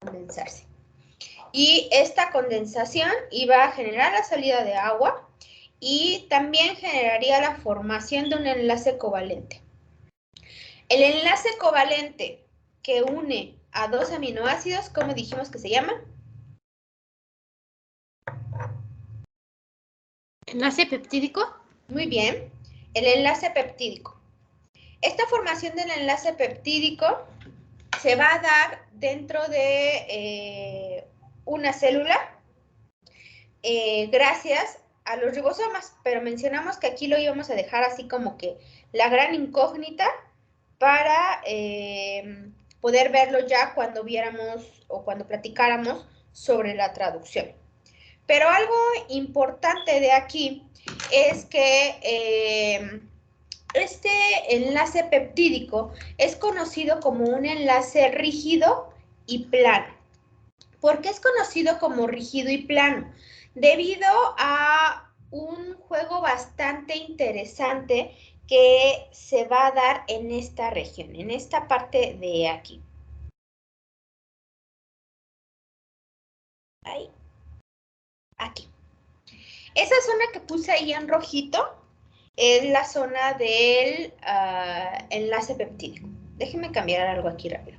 condensarse. Y esta condensación iba a generar la salida de agua y también generaría la formación de un enlace covalente. El enlace covalente que une a dos aminoácidos, ¿cómo dijimos que se llama? ¿Enlace peptídico? Muy bien, el enlace peptídico. Esta formación del enlace peptídico se va a dar dentro de una célula gracias a los ribosomas, pero mencionamos que aquí lo íbamos a dejar así como que la gran incógnita para poder verlo ya cuando viéramos o cuando platicáramos sobre la traducción. Pero algo importante de aquí es que este enlace peptídico es conocido como un enlace rígido y plano. ¿Por qué es conocido como rígido y plano? Debido a un juego bastante interesante que se va a dar en esta región, en esta parte de aquí. Ahí. Aquí. Esa zona que puse ahí en rojito es la zona del enlace peptídico. Déjenme cambiar algo aquí rápido.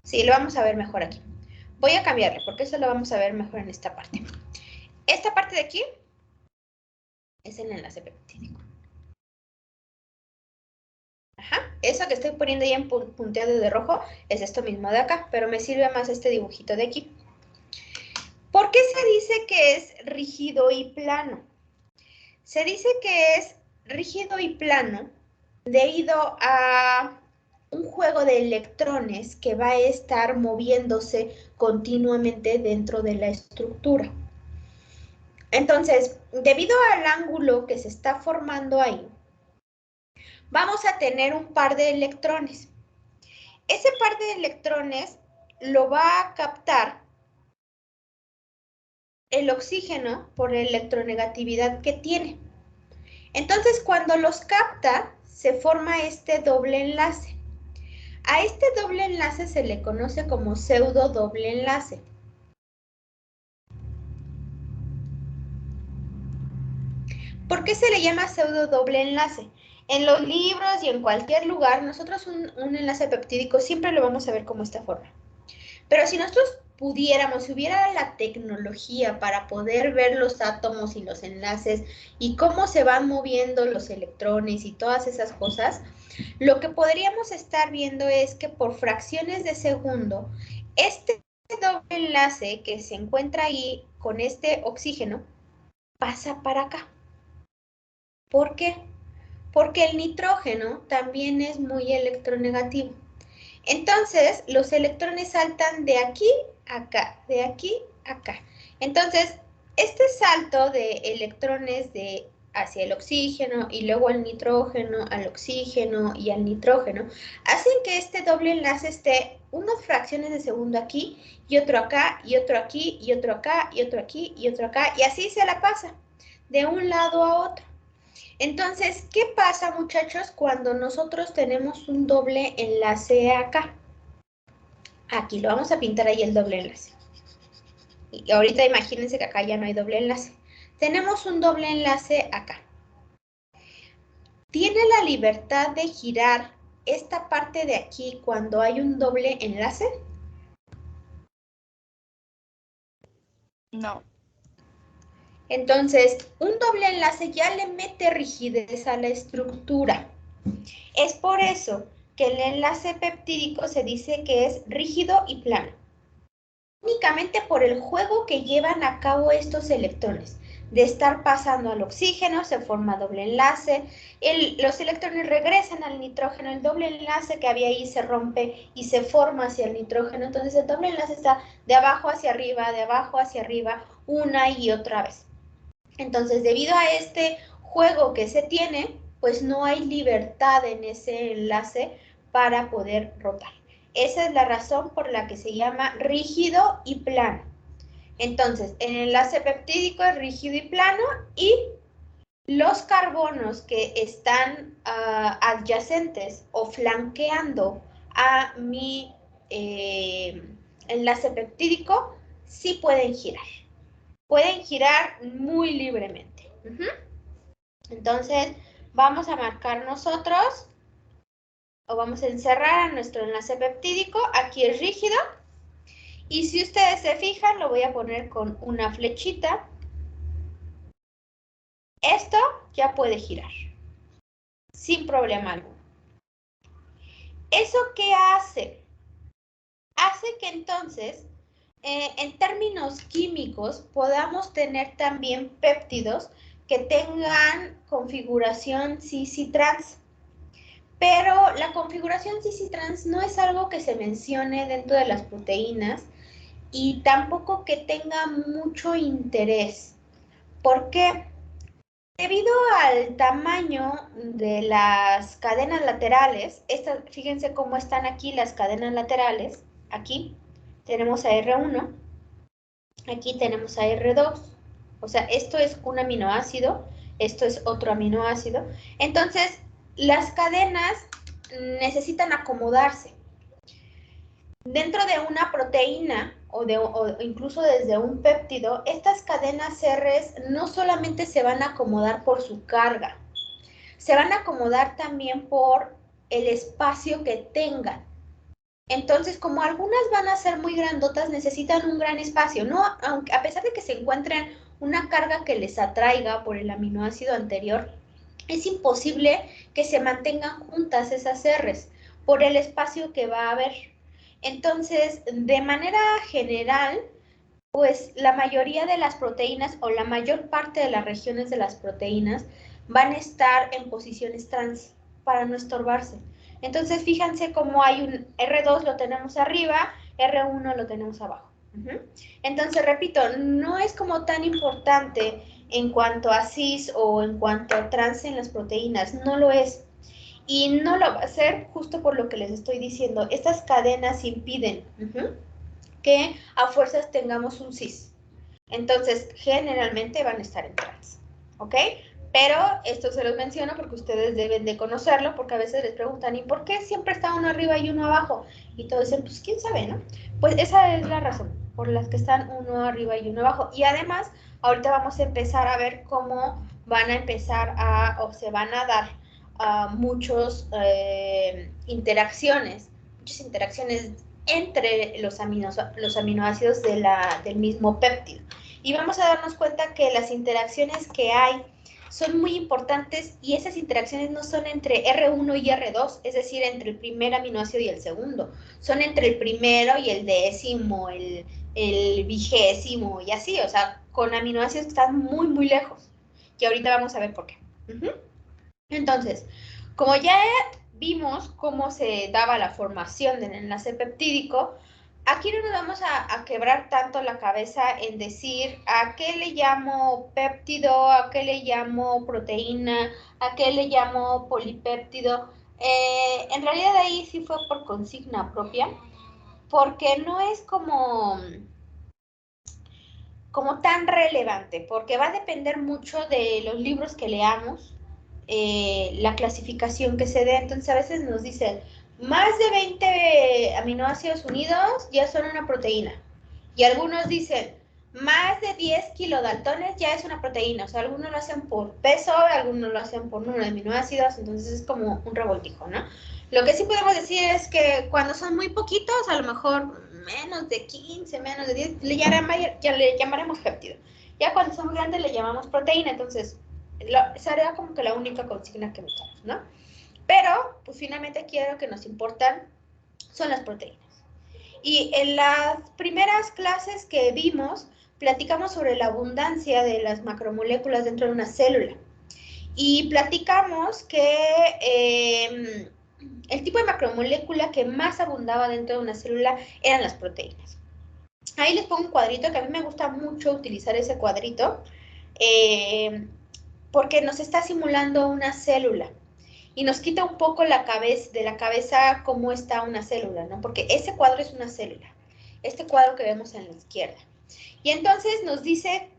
Sí, lo vamos a ver mejor aquí. Voy a cambiarle porque eso lo vamos a ver mejor en esta parte. Esta parte de aquí es el enlace peptídico. Ajá, eso que estoy poniendo ya en punteado de rojo es esto mismo de acá, pero me sirve más este dibujito de aquí. ¿Por qué se dice que es rígido y plano? Se dice que es rígido y plano debido a un juego de electrones que va a estar moviéndose continuamente dentro de la estructura. Entonces, debido al ángulo que se está formando ahí, vamos a tener un par de electrones. Ese par de electrones lo va a captar el oxígeno por la electronegatividad que tiene. Entonces, cuando los capta, se forma este doble enlace. A este doble enlace se le conoce como pseudo doble enlace. ¿Por qué se le llama pseudo doble enlace? En los libros y en cualquier lugar, nosotros un enlace peptídico siempre lo vamos a ver como esta forma. Pero si nosotros pudiéramos, si hubiera la tecnología para poder ver los átomos y los enlaces y cómo se van moviendo los electrones y todas esas cosas, lo que podríamos estar viendo es que por fracciones de segundo, este doble enlace que se encuentra ahí con este oxígeno pasa para acá. ¿Por qué? Porque el nitrógeno también es muy electronegativo. Entonces, los electrones saltan de aquí a acá, de aquí a acá. Entonces, este salto de electrones hacia el oxígeno y luego al nitrógeno, al oxígeno y al nitrógeno, hacen que este doble enlace esté unas fracciones de segundo aquí y otro acá y otro aquí y otro acá y otro aquí y otro acá y así se la pasa de un lado a otro. Entonces, ¿qué pasa, muchachos, cuando nosotros tenemos un doble enlace acá? Aquí lo vamos a pintar ahí el doble enlace. Y ahorita imagínense que acá ya no hay doble enlace. Tenemos un doble enlace acá. ¿Tiene la libertad de girar esta parte de aquí cuando hay un doble enlace? No. Entonces, un doble enlace ya le mete rigidez a la estructura. Es por eso que el enlace peptídico se dice que es rígido y plano. Únicamente por el juego que llevan a cabo estos electrones. De estar pasando al oxígeno, se forma doble enlace, los electrones regresan al nitrógeno, el doble enlace que había ahí se rompe y se forma hacia el nitrógeno, entonces el doble enlace está de abajo hacia arriba, una y otra vez. Entonces, debido a este juego que se tiene, pues no hay libertad en ese enlace para poder rotar. Esa es la razón por la que se llama rígido y plano. Entonces, el enlace peptídico es rígido y plano y los carbonos que están adyacentes o flanqueando a mi enlace peptídico sí pueden girar. Pueden girar muy libremente. Entonces, vamos a marcar nosotros, o vamos a encerrar a nuestro enlace peptídico. Aquí es rígido. Y si ustedes se fijan, lo voy a poner con una flechita. Esto ya puede girar, sin problema alguno. ¿Eso qué hace? Hace que entonces, en términos químicos, podamos tener también péptidos que tengan configuración cis-trans. Pero la configuración cis-trans no es algo que se mencione dentro de las proteínas y tampoco que tenga mucho interés. ¿Por qué? Debido al tamaño de las cadenas laterales, fíjense cómo están aquí las cadenas laterales. Aquí tenemos a R1, aquí tenemos a R2. O sea, esto es un aminoácido, esto es otro aminoácido. Entonces, las cadenas necesitan acomodarse. Dentro de una proteína o incluso desde un péptido, estas cadenas R no solamente se van a acomodar por su carga, se van a acomodar también por el espacio que tengan. Entonces, como algunas van a ser muy grandotas, necesitan un gran espacio, ¿no? Aunque, a pesar de que se encuentren una carga que les atraiga por el aminoácido anterior, es imposible que se mantengan juntas esas R's por el espacio que va a haber. Entonces, de manera general, pues la mayoría de las proteínas o la mayor parte de las regiones de las proteínas van a estar en posiciones trans para no estorbarse. Entonces, fíjense cómo hay un R2 lo tenemos arriba, R1 lo tenemos abajo. Entonces, repito, no es como tan importante en cuanto a cis o en cuanto a trans en las proteínas, no lo es. Y no lo va a ser justo por lo que les estoy diciendo. Estas cadenas impiden que a fuerzas tengamos un cis. Entonces, generalmente van a estar en trans, ¿ok? Pero esto se los menciono porque ustedes deben de conocerlo, porque a veces les preguntan, ¿y por qué siempre está uno arriba y uno abajo? Y todos dicen, pues, ¿quién sabe, no? Pues esa es la razón por la que están uno arriba y uno abajo. Y además, ahorita vamos a empezar a ver cómo van a empezar o se van a dar muchas interacciones entre los aminoácidos del mismo péptido. Y vamos a darnos cuenta que las interacciones que hay son muy importantes y esas interacciones no son entre R1 y R2, es decir, entre el primer aminoácido y el segundo. Son entre el primero y el décimo, el vigésimo y así, o sea, con aminoácidos que están muy, muy lejos. Y ahorita vamos a ver por qué. Entonces, como ya vimos cómo se daba la formación del enlace peptídico, aquí no nos vamos a quebrar tanto la cabeza en decir a qué le llamo péptido, a qué le llamo proteína, a qué le llamo polipéptido. En realidad ahí sí fue por consigna propia, porque no es como tan relevante, porque va a depender mucho de los libros que leamos, la clasificación que se dé. Entonces a veces nos dicen, más de 20 aminoácidos unidos ya son una proteína. Y algunos dicen, más de 10 kilodaltones ya es una proteína. O sea, algunos lo hacen por peso, algunos lo hacen por número de aminoácidos, entonces es como un revoltijo, ¿no? Lo que sí podemos decir es que cuando son muy poquitos, a lo mejor menos de 15, menos de 10, ya le llamaremos péptido. Ya cuando son grandes le llamamos proteína, entonces sería como que la única consigna que metamos, ¿no? Pero, pues finalmente aquí lo que nos importan son las proteínas. Y en las primeras clases que vimos, platicamos sobre la abundancia de las macromoléculas dentro de una célula. Y platicamos que el tipo de macromolécula que más abundaba dentro de una célula eran las proteínas. Ahí les pongo un cuadrito, que a mí me gusta mucho utilizar ese cuadrito, porque nos está simulando una célula y nos quita un poco de la cabeza cómo está una célula, ¿no? Porque ese cuadro es una célula, este cuadro que vemos en la izquierda. Y entonces nos dice,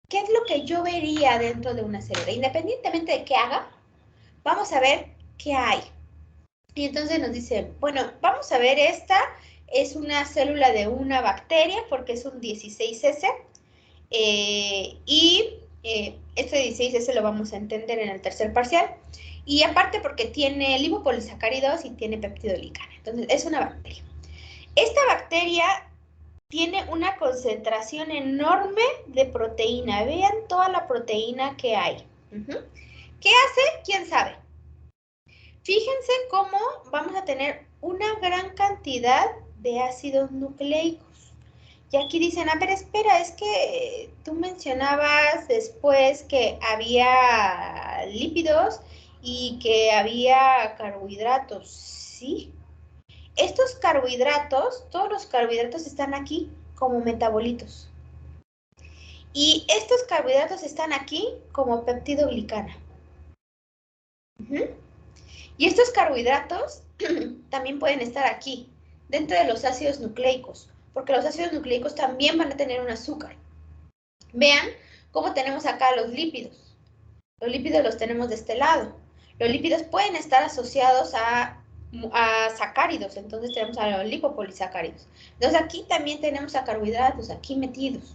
¿qué es lo que yo vería dentro de una célula? Independientemente de qué haga, vamos a ver qué hay. Y entonces nos dice, bueno, vamos a ver esta es una célula de una bacteria porque es un 16S. Este 16S lo vamos a entender en el tercer parcial. Y aparte porque tiene lipopolisacáridos y tiene peptidoglicana. Entonces, es una bacteria. Esta bacteria tiene una concentración enorme de proteína. Vean toda la proteína que hay. ¿Qué hace? ¿Quién sabe? Fíjense cómo vamos a tener una gran cantidad de ácidos nucleicos. Y aquí dicen, a ver, espera, es que tú mencionabas después que había lípidos y que había carbohidratos. Sí. Estos carbohidratos, todos los carbohidratos están aquí como metabolitos. Y estos carbohidratos están aquí como peptidoglicana. Y estos carbohidratos también pueden estar aquí, dentro de los ácidos nucleicos, porque los ácidos nucleicos también van a tener un azúcar. Vean cómo tenemos acá los lípidos. Los lípidos los tenemos de este lado. Los lípidos pueden estar asociados a sacáridos, entonces tenemos a los lipopolisacáridos. Entonces aquí también tenemos a carbohidratos, aquí metidos.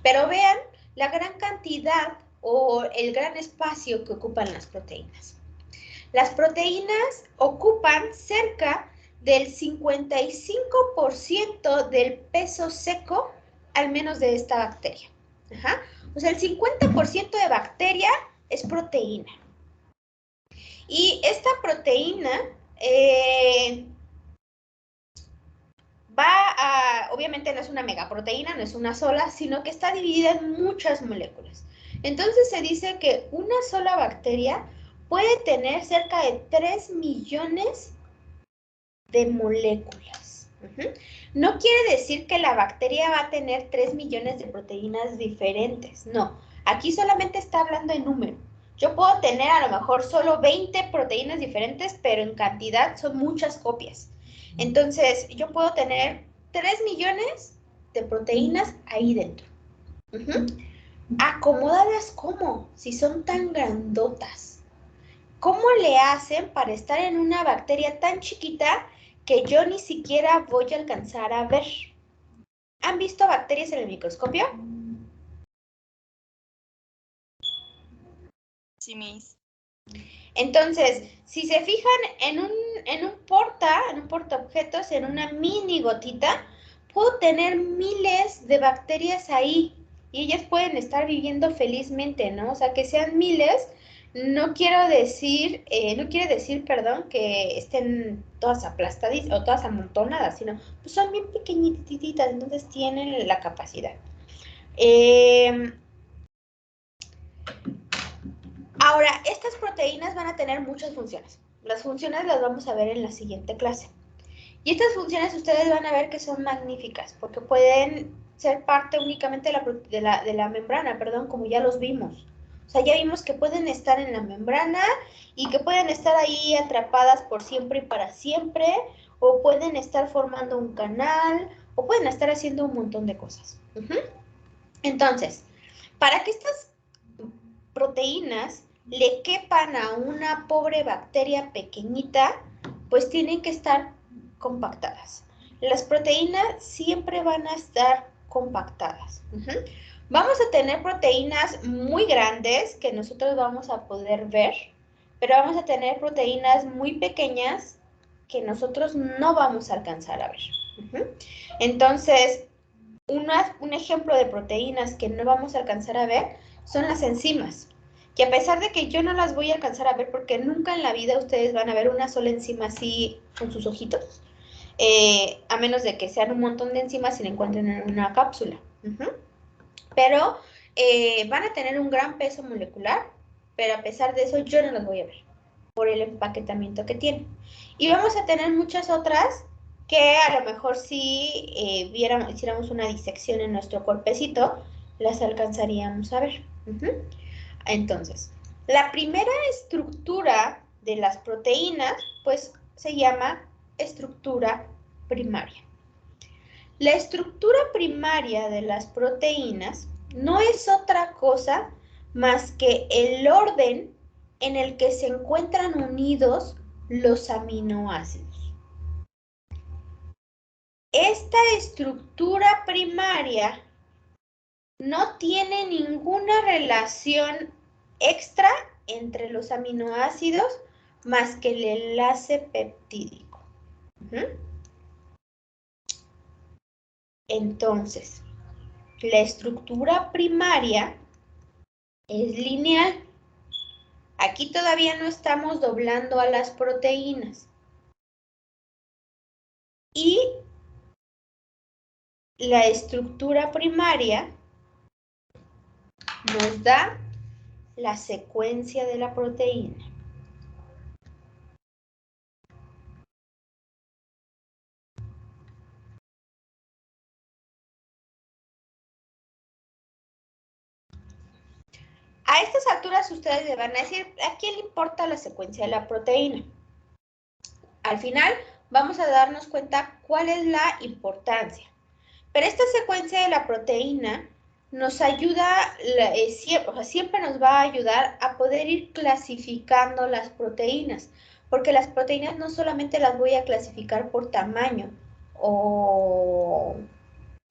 Pero vean la gran cantidad o el gran espacio que ocupan las proteínas. Las proteínas ocupan cerca del 55% del peso seco, al menos de esta bacteria. O sea, el 50% de bacteria es proteína. Y esta proteína obviamente no es una megaproteína, no es una sola, sino que está dividida en muchas moléculas. Entonces se dice que una sola bacteria puede tener cerca de 3 millones de moléculas. No quiere decir que la bacteria va a tener 3 millones de proteínas diferentes, no. Aquí solamente está hablando de número. Yo puedo tener a lo mejor solo 20 proteínas diferentes, pero en cantidad son muchas copias. Entonces, yo puedo tener 3 millones de proteínas ahí dentro. Acomodadas, ¿cómo? Si son tan grandotas. ¿Cómo le hacen para estar en una bacteria tan chiquita que yo ni siquiera voy a alcanzar a ver? ¿Han visto bacterias en el microscopio? Sí, Miss. Entonces, si se fijan en un portaobjetos, en una mini gotita, puedo tener miles de bacterias ahí y ellas pueden estar viviendo felizmente, ¿no? O sea, que sean miles, no quiere decir, perdón, que estén todas aplastadas o todas amontonadas, sino pues son bien pequeñititas, entonces tienen la capacidad. Ahora, estas proteínas van a tener muchas funciones. Las funciones las vamos a ver en la siguiente clase. Y estas funciones ustedes van a ver que son magníficas, porque pueden ser parte únicamente de la membrana, perdón, como ya los vimos. O sea, ya vimos que pueden estar en la membrana y que pueden estar ahí atrapadas por siempre y para siempre, o pueden estar formando un canal, o pueden estar haciendo un montón de cosas. Entonces, para que estas proteínas le quepan a una pobre bacteria pequeñita, pues tienen que estar compactadas. Las proteínas siempre van a estar compactadas. Vamos a tener proteínas muy grandes que nosotros vamos a poder ver, pero vamos a tener proteínas muy pequeñas que nosotros no vamos a alcanzar a ver. Entonces, un ejemplo de proteínas que no vamos a alcanzar a ver son las enzimas. Que a pesar de que yo no las voy a alcanzar a ver, porque nunca en la vida ustedes van a ver una sola enzima así con sus ojitos, a menos de que sean un montón de enzimas y la encuentren en una cápsula. Pero van a tener un gran peso molecular, pero a pesar de eso yo no las voy a ver, por el empaquetamiento que tienen. Y vamos a tener muchas otras que a lo mejor si hiciéramos una disección en nuestro cuerpecito, las alcanzaríamos a ver. Entonces, la primera estructura de las proteínas, pues, se llama estructura primaria. La estructura primaria de las proteínas no es otra cosa más que el orden en el que se encuentran unidos los aminoácidos. esta estructura primaria no tiene ninguna relación extra entre los aminoácidos más que el enlace peptídico. Entonces, la estructura primaria es lineal. Aquí todavía no estamos doblando a las proteínas. Y la estructura primaria nos da la secuencia de la proteína. A estas alturas ustedes le van a decir, ¿a quién le importa la secuencia de la proteína? Al final vamos a darnos cuenta cuál es la importancia. Pero esta secuencia de la proteína nos ayuda, siempre nos va a ayudar a poder ir clasificando las proteínas, porque las proteínas no solamente las voy a clasificar por tamaño o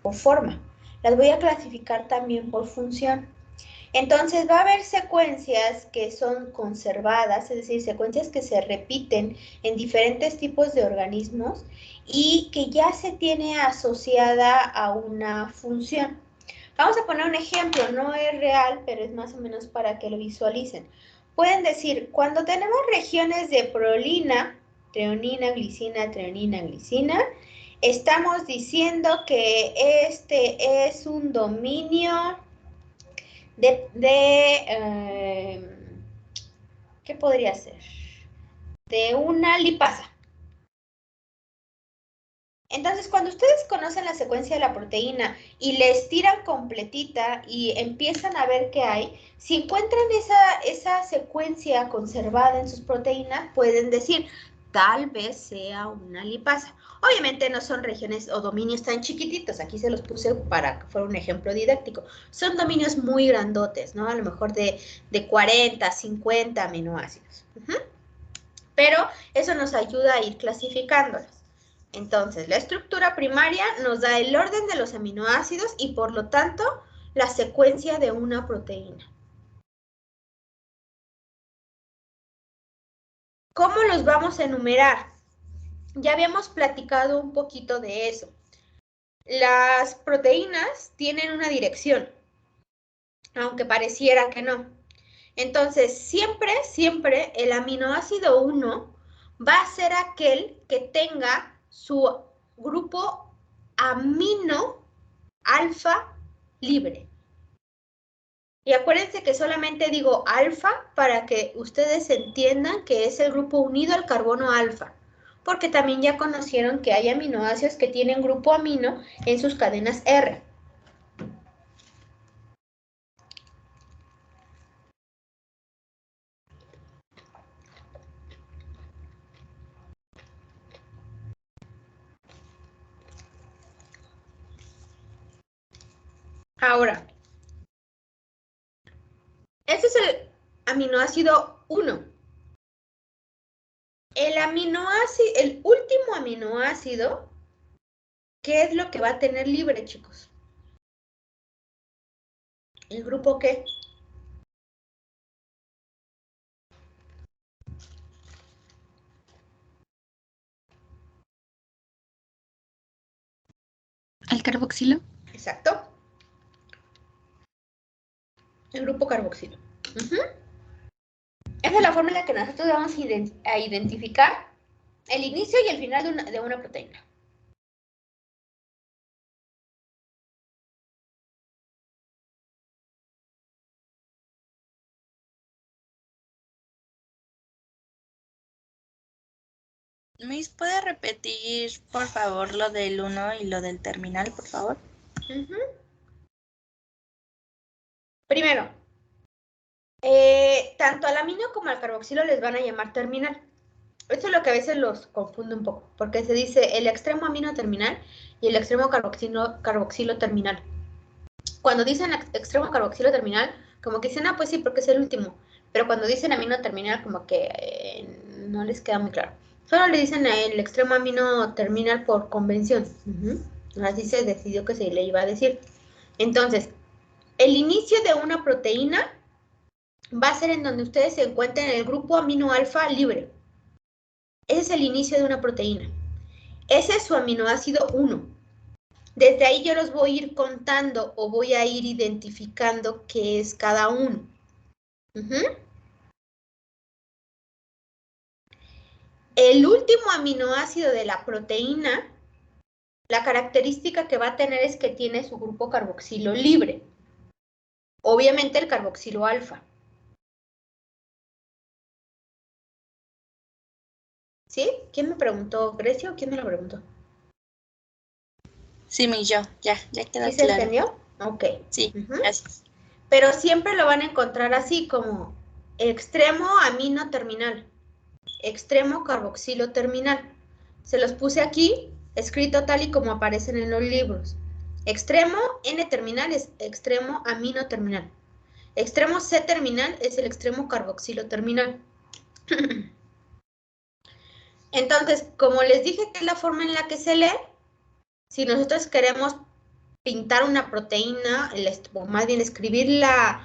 por forma, las voy a clasificar también por función. Entonces va a haber secuencias que son conservadas, es decir, secuencias que se repiten en diferentes tipos de organismos y que ya se tiene asociada a una función. Vamos a poner un ejemplo, no es real, pero es más o menos para que lo visualicen. Pueden decir, cuando tenemos regiones de prolina, treonina, glicina, estamos diciendo que este es un dominio ¿qué podría ser? De una lipasa. Entonces, cuando ustedes conocen la secuencia de la proteína y le estiran completita y empiezan a ver qué hay, si encuentran esa secuencia conservada en sus proteínas, pueden decir, tal vez sea una lipasa. Obviamente no son regiones o dominios tan chiquititos, aquí se los puse para que fuera un ejemplo didáctico. Son dominios muy grandotes, ¿no? A lo mejor de 40, 50 aminoácidos. Pero eso nos ayuda a ir clasificándolos. Entonces, la estructura primaria nos da el orden de los aminoácidos y, por lo tanto, la secuencia de una proteína. ¿Cómo los vamos a enumerar? Ya habíamos platicado un poquito de eso. Las proteínas tienen una dirección, aunque pareciera que no. Entonces, siempre el aminoácido 1 va a ser aquel que tenga su grupo amino alfa libre. Y acuérdense que solamente digo alfa para que ustedes entiendan que es el grupo unido al carbono alfa, porque también ya conocieron que hay aminoácidos que tienen grupo amino en sus cadenas R. Ahora, este es el aminoácido 1. El último aminoácido, ¿qué es lo que va a tener libre, chicos? ¿El grupo qué? ¿El carboxilo? Exacto. El grupo carboxilo. Esa es la forma en la que nosotros vamos a identificar el inicio y el final de una proteína. Miss, ¿puede repetir, por favor, lo del 1 y lo del terminal, por favor? Primero, tanto al amino como al carboxilo les van a llamar terminal. Esto es lo que a veces los confunde un poco, porque se dice el extremo amino terminal y el extremo carboxilo terminal. Cuando dicen extremo carboxilo terminal, como que dicen, ah, pues sí, porque es el último. Pero cuando dicen amino terminal, como que no les queda muy claro. Solo le dicen el extremo amino terminal por convención. Así se decidió que se le iba a decir. Entonces, el inicio de una proteína va a ser en donde ustedes se encuentren en el grupo amino alfa libre. Ese es el inicio de una proteína. Ese es su aminoácido 1. Desde ahí yo los voy a ir contando o voy a ir identificando qué es cada uno. El último aminoácido de la proteína, la característica que va a tener es que tiene su grupo carboxilo libre. Obviamente el carboxilo alfa. ¿Sí? ¿Quién me preguntó? ¿Grecia o quién me lo preguntó? Sí, yo. Ya quedó ¿Sí se claro. entendió? Ok. Sí, gracias. Pero siempre lo van a encontrar así como extremo amino terminal, extremo carboxilo terminal. Se los puse aquí, escrito tal y como aparecen en los libros. Extremo N terminal es extremo amino terminal. Extremo C terminal es el extremo carboxilo terminal. Entonces, como les dije que es la forma en la que se lee, si nosotros queremos pintar una proteína, o más bien escribir la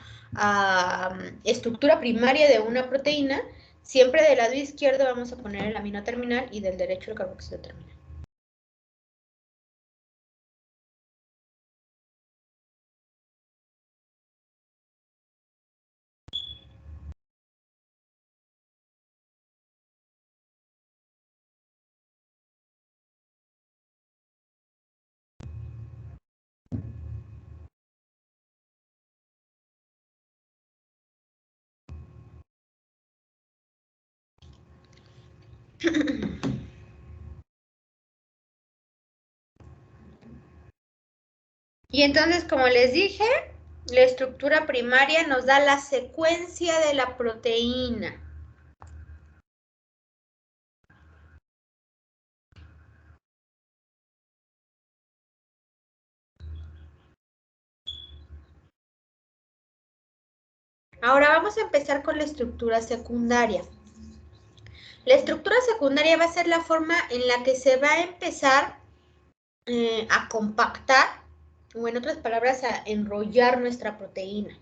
estructura primaria de una proteína, siempre del lado izquierdo vamos a poner el amino terminal y del derecho el carboxilo terminal. Y entonces, como les dije, la estructura primaria nos da la secuencia de la proteína. Ahora vamos a empezar con la estructura secundaria. La estructura secundaria va a ser la forma en la que se va a empezar a compactar, o en otras palabras, a enrollar nuestra proteína.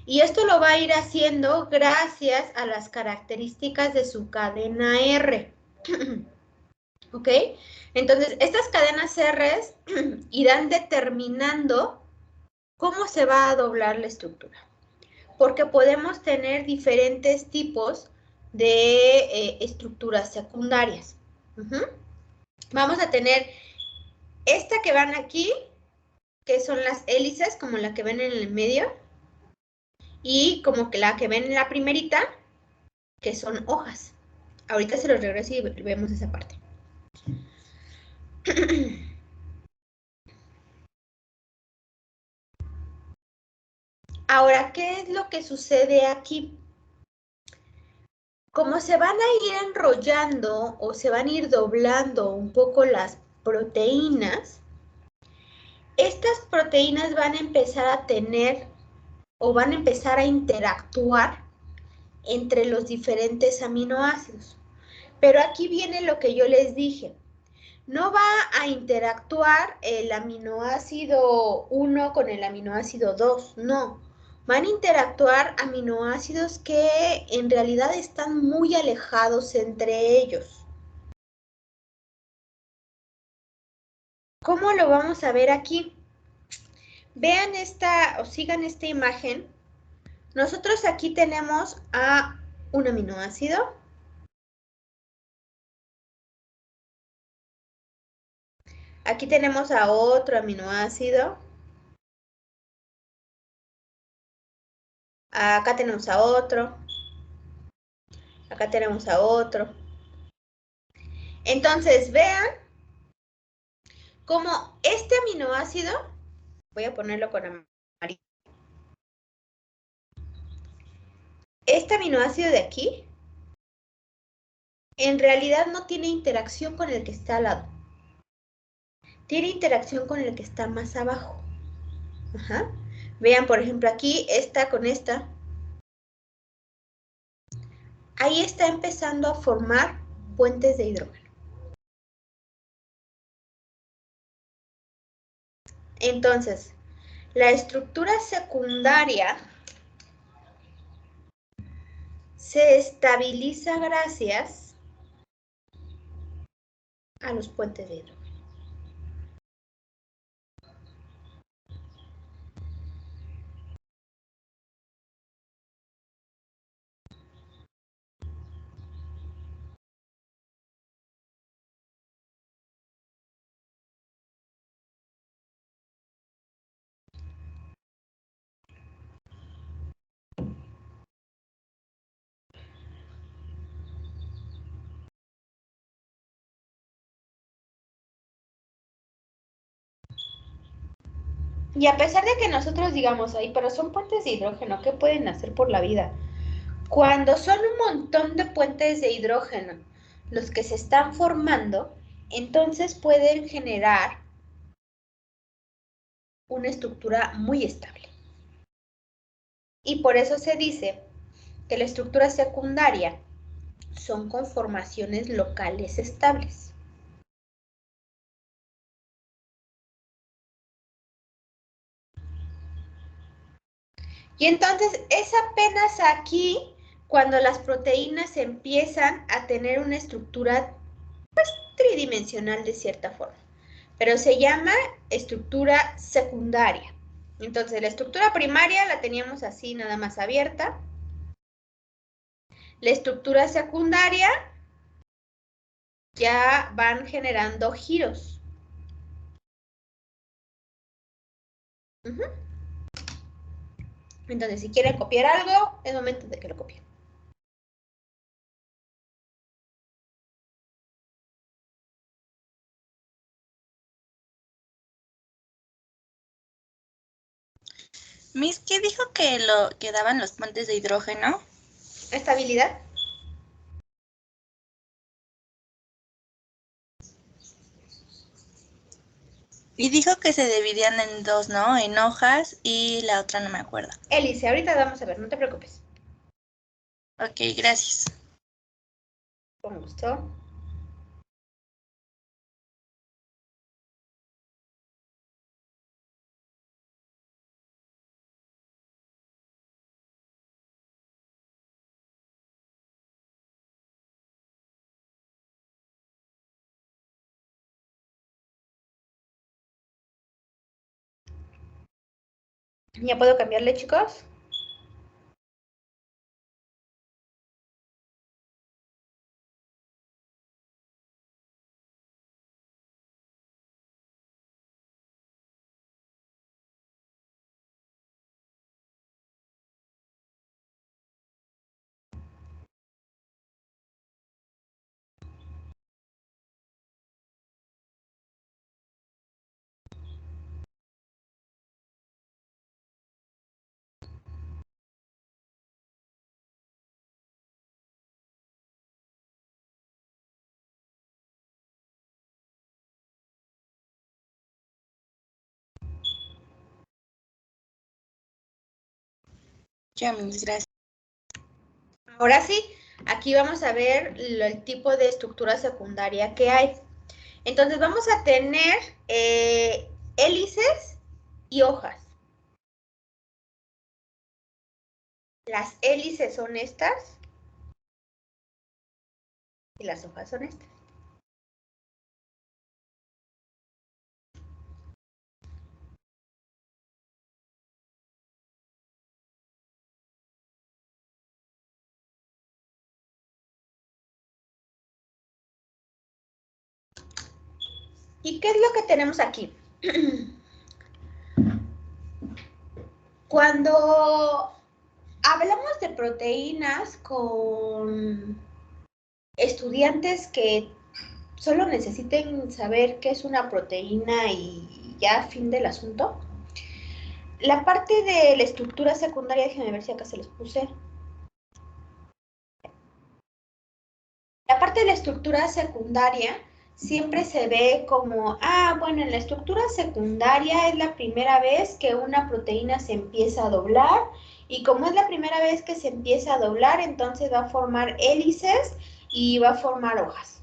Y esto lo va a ir haciendo gracias a las características de su cadena R. ¿Ok? Entonces, estas cadenas R irán determinando cómo se va a doblar la estructura. Porque podemos tener diferentes tipos de estructuras secundarias. Vamos a tener esta que van aquí, que son las hélices, como la que ven en el medio, y como que la que ven en la primerita, que son hojas. Ahorita se los regreso y vemos esa parte. Ahora, ¿qué es lo que sucede aquí? Como se van a ir enrollando o se van a ir doblando un poco las proteínas, estas proteínas van a empezar a tener o van a empezar a interactuar entre los diferentes aminoácidos. Pero aquí viene lo que yo les dije. No va a interactuar el aminoácido 1 con el aminoácido 2, no. Van a interactuar aminoácidos que en realidad están muy alejados entre ellos. ¿Cómo lo vamos a ver aquí? Vean esta o sigan esta imagen. Nosotros aquí tenemos a un aminoácido. Aquí tenemos a otro aminoácido. Acá tenemos a otro. Acá tenemos a otro. Entonces, vean cómo este aminoácido, voy a ponerlo con amarillo. Este aminoácido de aquí, en realidad no tiene interacción con el que está al lado. Tiene interacción con el que está más abajo. Vean, por ejemplo, aquí esta con esta. Ahí está empezando a formar puentes de hidrógeno. Entonces, la estructura secundaria se estabiliza gracias a los puentes de hidrógeno. Y a pesar de que nosotros digamos ahí, pero son puentes de hidrógeno, ¿qué pueden hacer por la vida? Cuando son un montón de puentes de hidrógeno los que se están formando, entonces pueden generar una estructura muy estable. Y por eso se dice que la estructura secundaria son conformaciones locales estables. Y entonces es apenas aquí cuando las proteínas empiezan a tener una estructura pues, tridimensional de cierta forma, pero se llama estructura secundaria. Entonces la estructura primaria la teníamos así nada más abierta. La estructura secundaria ya van generando giros. Entonces, si quieren copiar algo, es momento de que lo copien. Miss, ¿qué dijo que daban los puentes de hidrógeno? Estabilidad. Y dijo que se dividían en dos, ¿no? En hojas y la otra no me acuerdo. Hélice, ahorita vamos a ver, no te preocupes. Ok, gracias. Con gusto. ¿Ya puedo cambiarle, chicos? Ya, Miss, gracias. Ahora sí, aquí vamos a ver el tipo de estructura secundaria que hay. Entonces vamos a tener hélices y hojas. Las hélices son estas y las hojas son estas. ¿Y qué es lo que tenemos aquí? Cuando hablamos de proteínas con estudiantes que solo necesiten saber qué es una proteína y ya fin del asunto, la parte de la estructura secundaria, déjenme ver si acá se los puse. La parte de la estructura secundaria siempre se ve como, bueno, en la estructura secundaria es la primera vez que una proteína se empieza a doblar y como es la primera vez que se empieza a doblar, entonces va a formar hélices y va a formar hojas.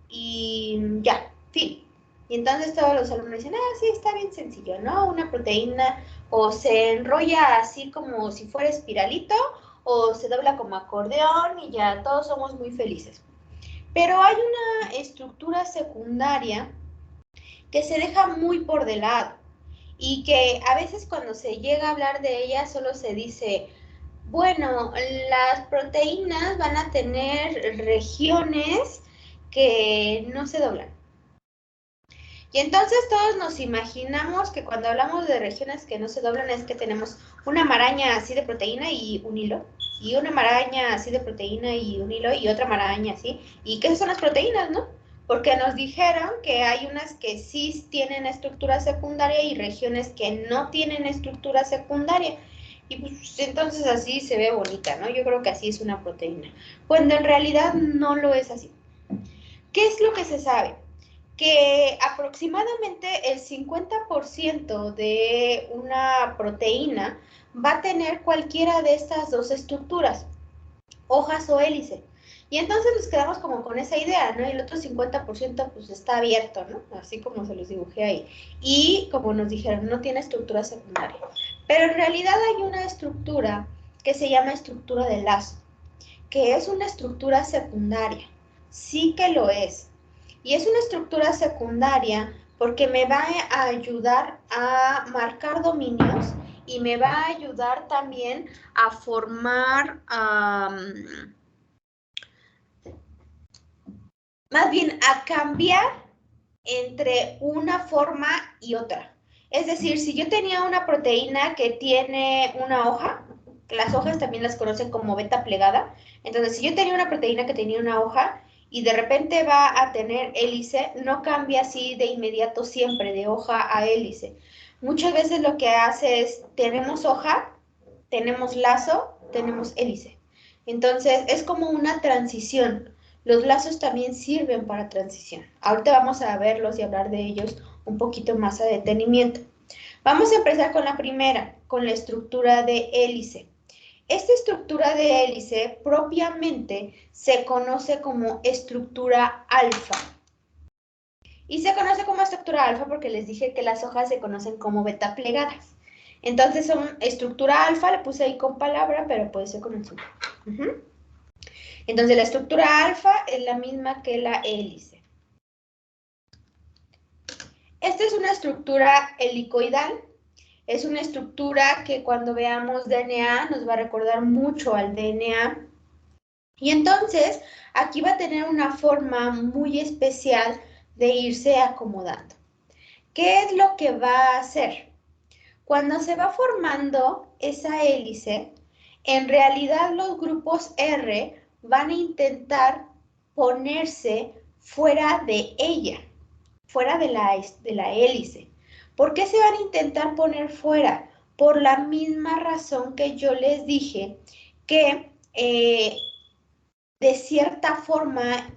Y ya, fin. Y entonces todos los alumnos dicen, sí, está bien sencillo, ¿no? Una proteína o se enrolla así como si fuera espiralito o se dobla como acordeón y ya todos somos muy felices. Pero hay una estructura secundaria que se deja muy por de lado y que a veces cuando se llega a hablar de ella solo se dice, bueno, las proteínas van a tener regiones que no se doblan. Y entonces todos nos imaginamos que cuando hablamos de regiones que no se doblan es que tenemos una maraña así de proteína y un hilo, y una maraña así de proteína y un hilo, y otra maraña así, y que esas son las proteínas, ¿no? Porque nos dijeron que hay unas que sí tienen estructura secundaria y regiones que no tienen estructura secundaria. Y pues entonces así se ve bonita, ¿no? Yo creo que así es una proteína. Cuando en realidad no lo es así. ¿Qué es lo que se sabe? Que aproximadamente el 50% de una proteína va a tener cualquiera de estas dos estructuras, hojas o hélice. Y entonces nos quedamos como con esa idea, ¿no? Y el otro 50% pues está abierto, ¿no? Así como se los dibujé ahí. Y como nos dijeron, no tiene estructura secundaria. Pero en realidad hay una estructura que se llama estructura de lazo, que es una estructura secundaria. Sí que lo es. Y es una estructura secundaria porque me va a ayudar a marcar dominios y me va a ayudar también a formar, más bien a cambiar entre una forma y otra. Es decir, si yo tenía una proteína que tiene una hoja, las hojas también las conocen como beta plegada, entonces si yo tenía una proteína que tenía una hoja y de repente va a tener hélice, no cambia así de inmediato siempre de hoja a hélice. Muchas veces lo que hace es, tenemos hoja, tenemos lazo, tenemos hélice. Entonces es como una transición. Los lazos también sirven para transición. Ahorita vamos a verlos y hablar de ellos un poquito más a detenimiento. Vamos a empezar con la primera, con la estructura de hélice. Esta estructura de hélice propiamente se conoce como estructura alfa. Y se conoce como estructura alfa porque les dije que las hojas se conocen como beta plegadas. Entonces son estructura alfa, le puse ahí con palabra, pero puede ser con el símbolo. Entonces la estructura alfa es la misma que la hélice. Esta es una estructura helicoidal. Es una estructura que cuando veamos DNA nos va a recordar mucho al DNA. Y entonces aquí va a tener una forma muy especial de irse acomodando. ¿Qué es lo que va a hacer? Cuando se va formando esa hélice, en realidad los grupos R van a intentar ponerse fuera de ella, fuera de la hélice. ¿Por qué se van a intentar poner fuera? Por la misma razón que yo les dije que de cierta forma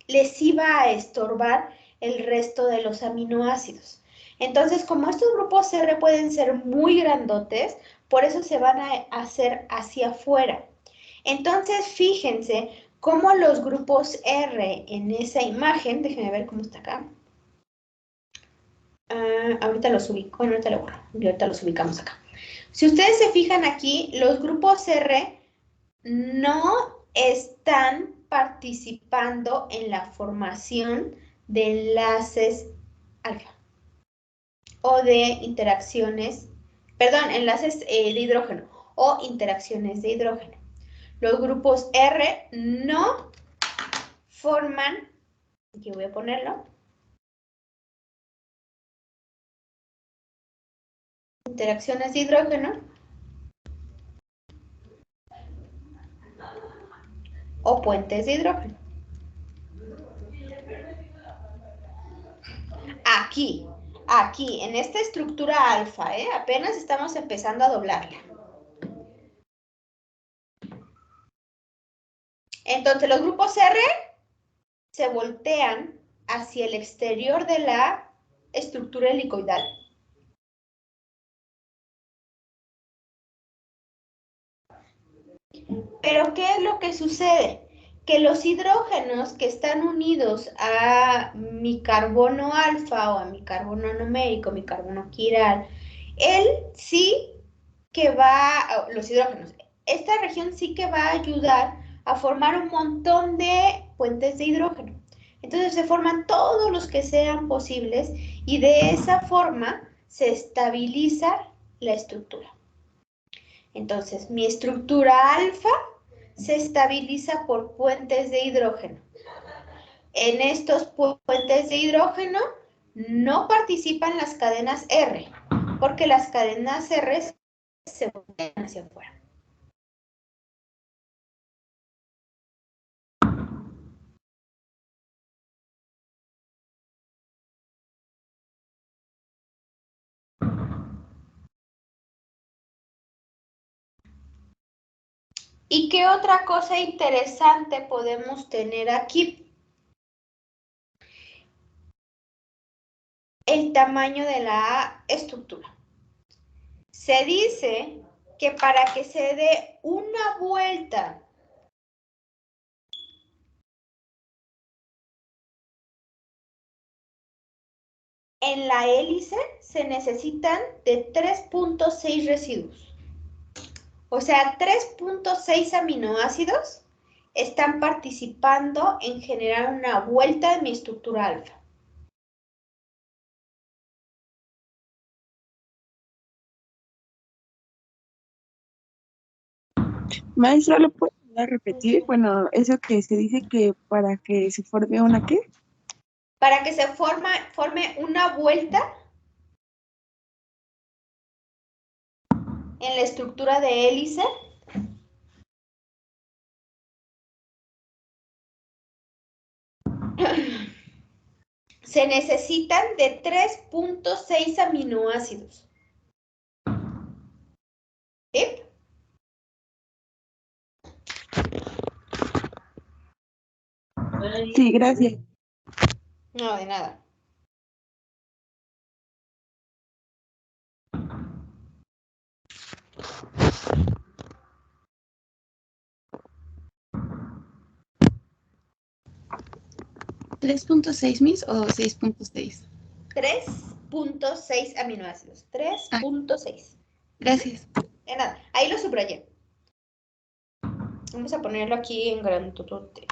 les iba a estorbar el resto de los aminoácidos. Entonces, como estos grupos R pueden ser muy grandotes, por eso se van a hacer hacia afuera. Entonces, fíjense cómo los grupos R en esa imagen, déjenme ver cómo está acá. Ahorita los ubico, bueno, ahorita lo borro, y ahorita los ubicamos acá. Si ustedes se fijan aquí, los grupos R no están participando en la formación de enlaces alfa o de interacciones, perdón, enlaces de hidrógeno o interacciones de hidrógeno. Los grupos R no forman, aquí voy a ponerlo, interacciones de hidrógeno o puentes de hidrógeno. Aquí, en esta estructura alfa, apenas estamos empezando a doblarla. Entonces, los grupos R se voltean hacia el exterior de la estructura helicoidal. Pero, ¿qué es lo que sucede? que los hidrógenos que están unidos a mi carbono alfa o a mi carbono numérico, mi carbono quiral, él sí que va, los hidrógenos, esta región sí que va a ayudar a formar un montón de puentes de hidrógeno. Entonces se forman todos los que sean posibles y de esa forma se estabiliza la estructura. Entonces, mi estructura alfa se estabiliza por puentes de hidrógeno. En estos puentes de hidrógeno no participan las cadenas R, porque las cadenas R se mueven hacia afuera. ¿Y qué otra cosa interesante podemos tener aquí? El tamaño de la estructura. Se dice que para que se dé una vuelta en la hélice se necesitan de 3.6 residuos. O sea, 3.6 aminoácidos están participando en generar una vuelta en mi estructura alfa. Maestra, ¿lo puede repetir? Bueno, eso que se dice que para que se forme una ¿qué? Para que se forme una vuelta en la estructura de hélice, se necesitan de 3.6 aminoácidos. ¿Sí? Sí, gracias. No, de nada. ¿3.6 mis o 6.6? 3.6 aminoácidos. 3.6. Gracias. De nada. Ahí lo subrayé. Vamos a ponerlo aquí en grandotote.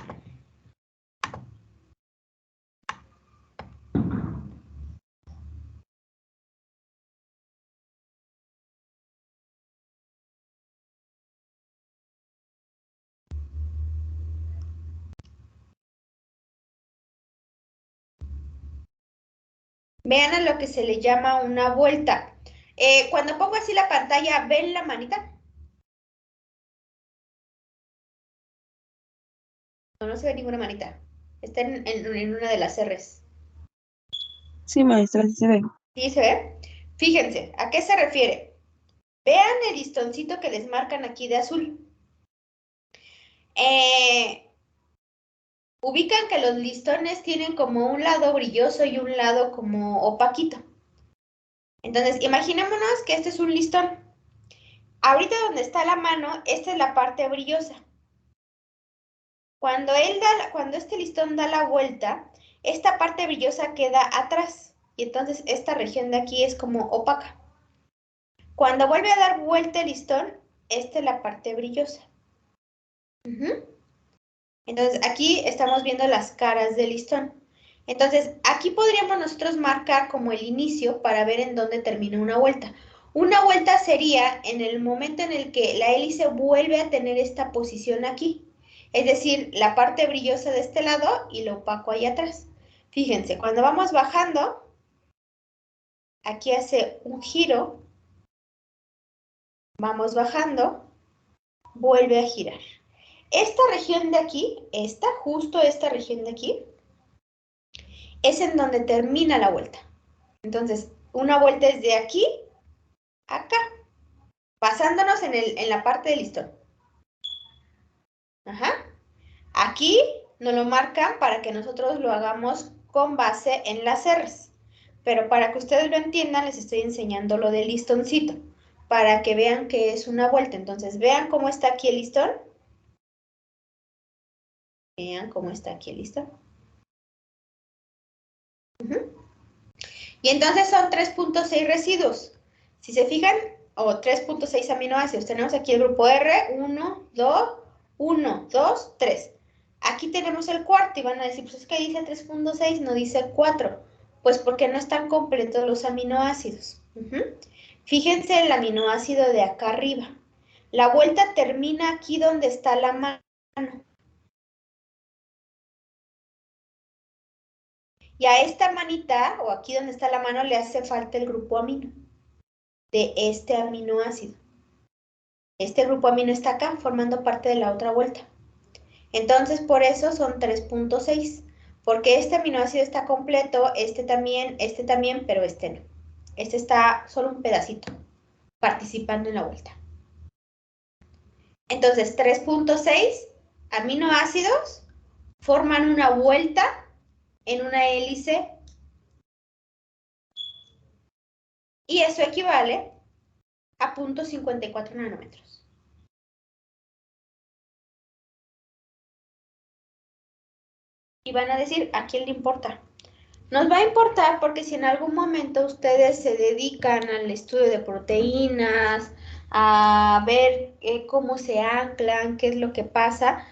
Vean a lo que se le llama una vuelta. Cuando pongo así la pantalla, ¿ven la manita? No, no se ve ninguna manita. Está en una de las R's. Sí, maestra, sí se ve. ¿Sí se ve? Fíjense, ¿a qué se refiere? Vean el listoncito que les marcan aquí de azul. Ubican que los listones tienen como un lado brilloso y un lado como opaquito. Entonces, imaginémonos que este es un listón. Ahorita donde está la mano, esta es la parte brillosa. Cuando este listón da la vuelta, esta parte brillosa queda atrás. Y entonces esta región de aquí es como opaca. Cuando vuelve a dar vuelta el listón, esta es la parte brillosa. Entonces aquí estamos viendo las caras del listón. Entonces aquí podríamos nosotros marcar como el inicio para ver en dónde termina una vuelta. Una vuelta sería en el momento en el que la hélice vuelve a tener esta posición aquí. Es decir, la parte brillosa de este lado y lo opaco ahí atrás. Fíjense, cuando vamos bajando, aquí hace un giro, vamos bajando, vuelve a girar. Esta región de aquí, justo esta región de aquí, es en donde termina la vuelta. Entonces, una vuelta es de aquí a acá, pasándonos en la parte del listón. Ajá. Aquí nos lo marcan para que nosotros lo hagamos con base en las R's. Pero para que ustedes lo entiendan, les estoy enseñando lo del listoncito, para que vean que es una vuelta. Entonces, vean cómo está aquí el listón. Vean cómo está aquí, ¿listo? Y entonces son 3.6 residuos. Si se fijan, o 3.6 aminoácidos. Tenemos aquí el grupo R, 1, 2, 3. Aquí tenemos el cuarto y van a decir, pues es que dice 3.6, no dice 4. Pues porque no están completos los aminoácidos. Fíjense el aminoácido de acá arriba. La vuelta termina aquí donde está la mano. Y a esta manita, o aquí donde está la mano, le hace falta el grupo amino de este aminoácido. Este grupo amino está acá, formando parte de la otra vuelta. Entonces, por eso son 3.6, porque este aminoácido está completo, este también, pero este no. Este está solo un pedacito, participando en la vuelta. Entonces, 3.6 aminoácidos forman una vuelta en una hélice y eso equivale a 0.54 nanómetros. Y van a decir, ¿a quién le importa? Nos va a importar porque si en algún momento ustedes se dedican al estudio de proteínas, a ver cómo se anclan, qué es lo que pasa,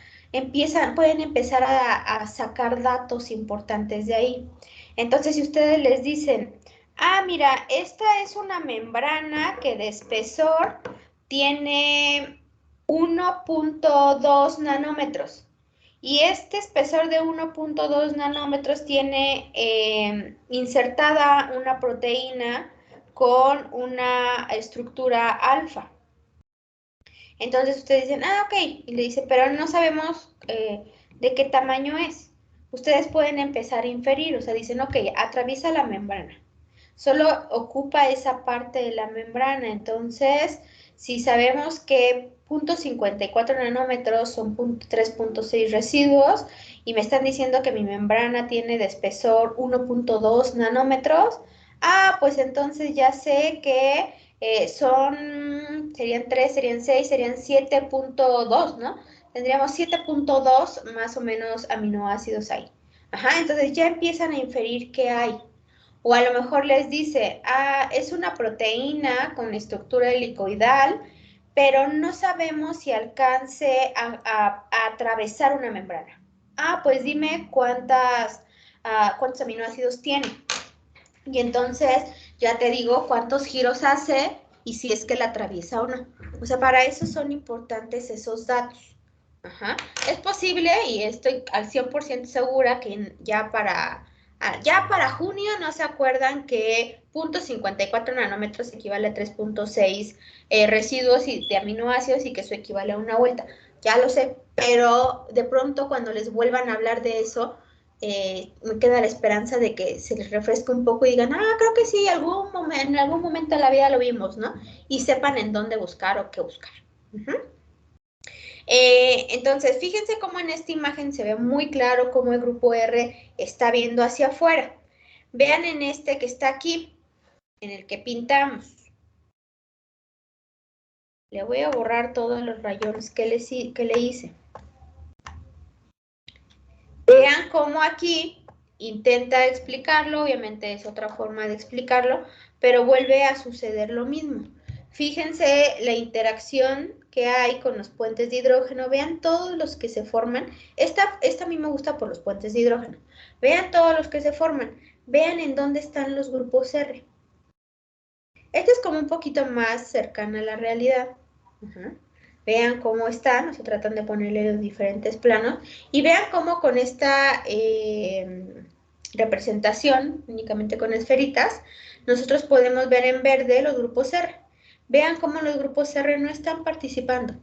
pueden empezar a sacar datos importantes de ahí. Entonces, si ustedes les dicen, ah, mira, esta es una membrana que de espesor tiene 1.2 nanómetros. Y este espesor de 1.2 nanómetros tiene insertada una proteína con una estructura alfa. Entonces ustedes dicen, ah, ok, y le dice, pero no sabemos de qué tamaño es. Ustedes pueden empezar a inferir, o sea, dicen, ok, atraviesa la membrana. Solo ocupa esa parte de la membrana, entonces, si sabemos que 0.54 nanómetros son 3.6 residuos y me están diciendo que mi membrana tiene de espesor 1.2 nanómetros, pues entonces ya sé que serían 3, serían 6, serían 7.2, ¿no? Tendríamos 7.2 más o menos aminoácidos ahí. Entonces ya empiezan a inferir qué hay. O a lo mejor les dice, es una proteína con estructura helicoidal, pero no sabemos si alcance a atravesar una membrana. Pues dime cuántos aminoácidos tiene. Y entonces ya te digo cuántos giros hace y si es que la atraviesa o no. O sea, para eso son importantes esos datos. Es posible y estoy al 100% segura que ya para junio no se acuerdan que 0.54 nanómetros equivale a 3.6 residuos de aminoácidos y que eso equivale a una vuelta. Ya lo sé, pero de pronto cuando les vuelvan a hablar de eso, me queda la esperanza de que se les refresque un poco y digan, creo que sí, en algún momento de la vida lo vimos, ¿no? Y sepan en dónde buscar o qué buscar. Entonces, fíjense cómo en esta imagen se ve muy claro cómo el grupo R está viendo hacia afuera. Vean en este que está aquí, en el que pintamos. Le voy a borrar todos los rayones que le hice. Vean cómo aquí intenta explicarlo, obviamente es otra forma de explicarlo, pero vuelve a suceder lo mismo. Fíjense la interacción que hay con los puentes de hidrógeno. Vean todos los que se forman. Esta a mí me gusta por los puentes de hidrógeno. Vean todos los que se forman. Vean en dónde están los grupos R. Este es como un poquito más cercano a la realidad. Vean cómo están, o sea, tratan de ponerle los diferentes planos y vean cómo con esta representación, únicamente con esferitas, nosotros podemos ver en verde los grupos R. Vean cómo los grupos R no están participando.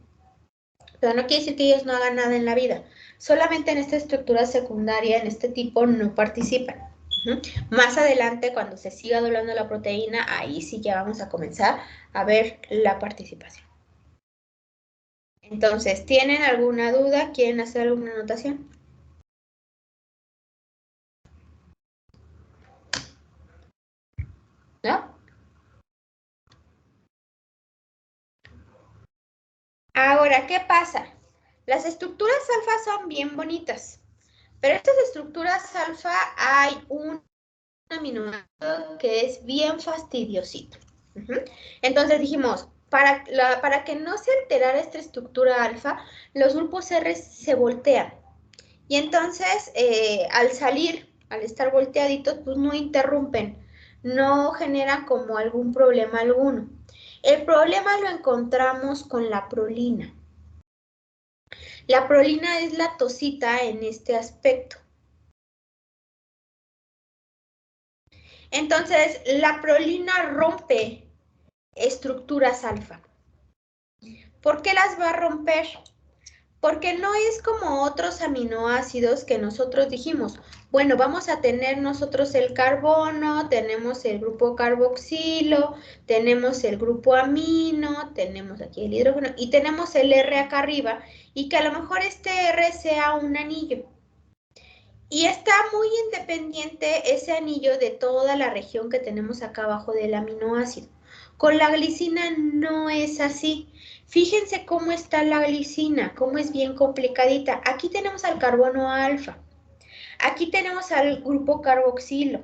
Pero no quiere decir que ellos no hagan nada en la vida. Solamente en esta estructura secundaria, en este tipo, no participan. Más adelante, cuando se siga doblando la proteína, ahí sí ya vamos a comenzar a ver la participación. Entonces, ¿tienen alguna duda? ¿Quieren hacer alguna anotación? ¿No? Ahora, ¿qué pasa? Las estructuras alfa son bien bonitas, pero estas estructuras alfa hay un aminoácido que es bien fastidiosito. Entonces dijimos, para que no se alterara esta estructura alfa, los grupos R se voltean. Y entonces, al salir, al estar volteaditos, pues no interrumpen, no generan como algún problema alguno. El problema lo encontramos con la prolina. La prolina es la tosita en este aspecto. Entonces, la prolina rompe estructuras alfa. ¿Por qué las va a romper? Porque no es como otros aminoácidos que nosotros dijimos, bueno, vamos a tener nosotros el carbono, tenemos el grupo carboxilo, tenemos el grupo amino, tenemos aquí el hidrógeno y tenemos el R acá arriba y que a lo mejor este R sea un anillo. Y está muy independiente ese anillo de toda la región que tenemos acá abajo del aminoácido. Con la glicina no es así. Fíjense cómo está la glicina, cómo es bien complicadita. Aquí tenemos al carbono alfa. Aquí tenemos al grupo carboxilo.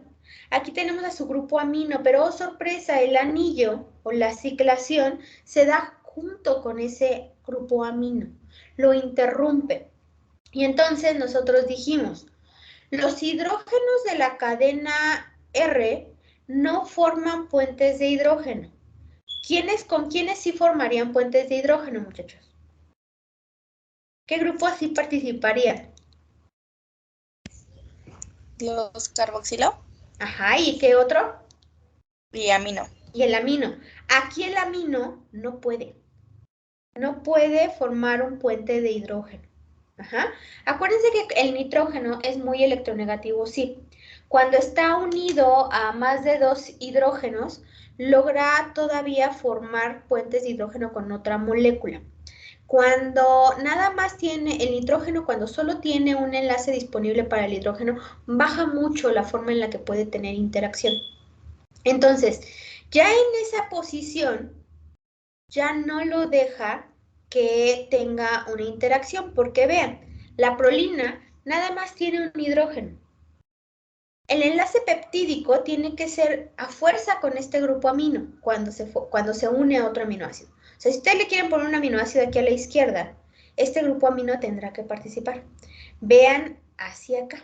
Aquí tenemos a su grupo amino, pero oh sorpresa, el anillo o la ciclación se da junto con ese grupo amino. Lo interrumpe. Y entonces nosotros dijimos, los hidrógenos de la cadena R no forman puentes de hidrógeno. ¿Con quiénes sí formarían puentes de hidrógeno, muchachos? ¿Qué grupo así participaría? Los carboxilo Ajá, ¿y qué otro? y amino. Y el amino. Aquí el amino no puede. No puede formar un puente de hidrógeno. Ajá. Acuérdense que el nitrógeno es muy electronegativo, sí. Cuando está unido a más de 2 hidrógenos, logra todavía formar puentes de hidrógeno con otra molécula. Cuando nada más tiene el nitrógeno, cuando solo tiene un enlace disponible para el hidrógeno, baja mucho la forma en la que puede tener interacción. Entonces, ya en esa posición, ya no lo deja que tenga una interacción, porque vean, la prolina nada más tiene un hidrógeno. El enlace peptídico tiene que ser a fuerza con este grupo amino cuando se une a otro aminoácido. O sea, si ustedes le quieren poner un aminoácido aquí a la izquierda, este grupo amino tendrá que participar. Vean hacia acá.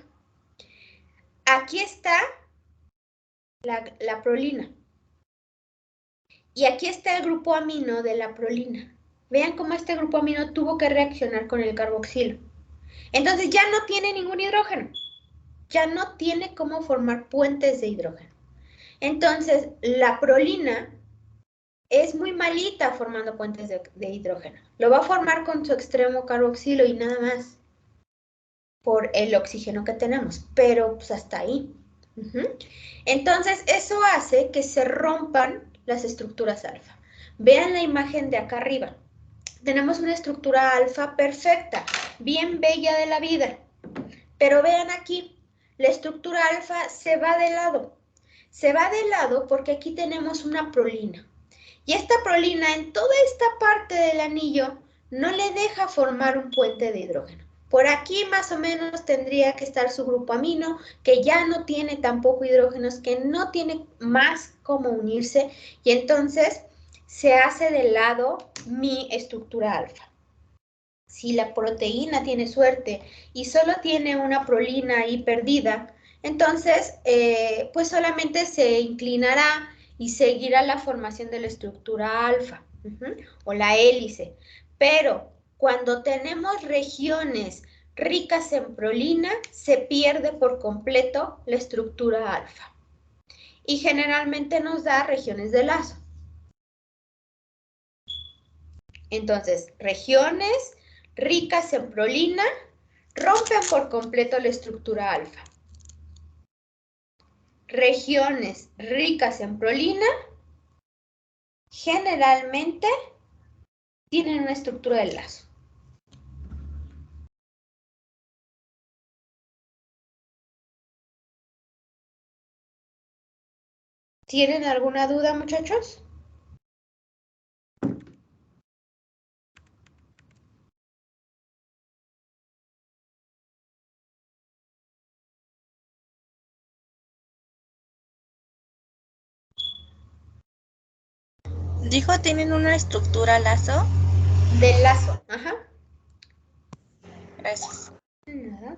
Aquí está la prolina. Y aquí está el grupo amino de la prolina. Vean cómo este grupo amino tuvo que reaccionar con el carboxilo. Entonces ya no tiene ningún hidrógeno. Ya no tiene cómo formar puentes de hidrógeno. Entonces, la prolina es muy malita formando puentes de hidrógeno. Lo va a formar con su extremo carboxilo y nada más. Por el oxígeno que tenemos. Pero pues hasta ahí. Entonces, eso hace que se rompan las estructuras alfa. Vean la imagen de acá arriba. Tenemos una estructura alfa perfecta, bien bella de la vida. Pero vean aquí, la estructura alfa se va de lado. Se va de lado porque aquí tenemos una prolina. Y esta prolina en toda esta parte del anillo no le deja formar un puente de hidrógeno. Por aquí más o menos tendría que estar su grupo amino, que ya no tiene tampoco hidrógenos, que no tiene más cómo unirse, y entonces se hace de lado mi estructura alfa. Si la proteína tiene suerte y solo tiene una prolina ahí perdida, entonces pues solamente se inclinará y seguirá la formación de la estructura alfa o la hélice. Pero cuando tenemos regiones ricas en prolina, se pierde por completo la estructura alfa. Y generalmente nos da regiones de lazo. Entonces, regiones ricas en prolina rompen por completo la estructura alfa. Regiones ricas en prolina generalmente tienen una estructura de lazo. ¿Tienen alguna duda, muchachos? Dijo, tienen una estructura lazo. Del lazo. Ajá. Gracias. Nada.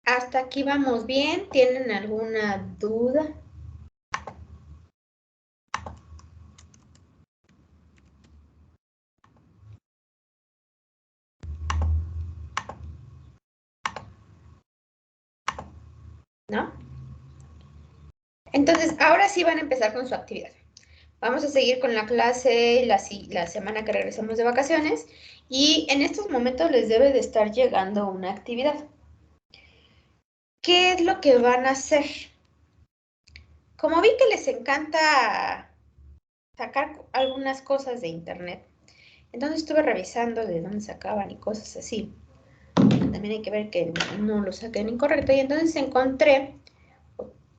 Hasta aquí vamos bien. ¿Tienen alguna duda? ¿No? Entonces, ahora sí van a empezar con su actividad. Vamos a seguir con la clase la semana que regresemos de vacaciones y en estos momentos les debe de estar llegando una actividad. ¿Qué es lo que van a hacer? Como vi que les encanta sacar algunas cosas de internet, entonces estuve revisando de dónde sacaban y cosas así. También hay que ver que no lo saquen incorrecto y entonces encontré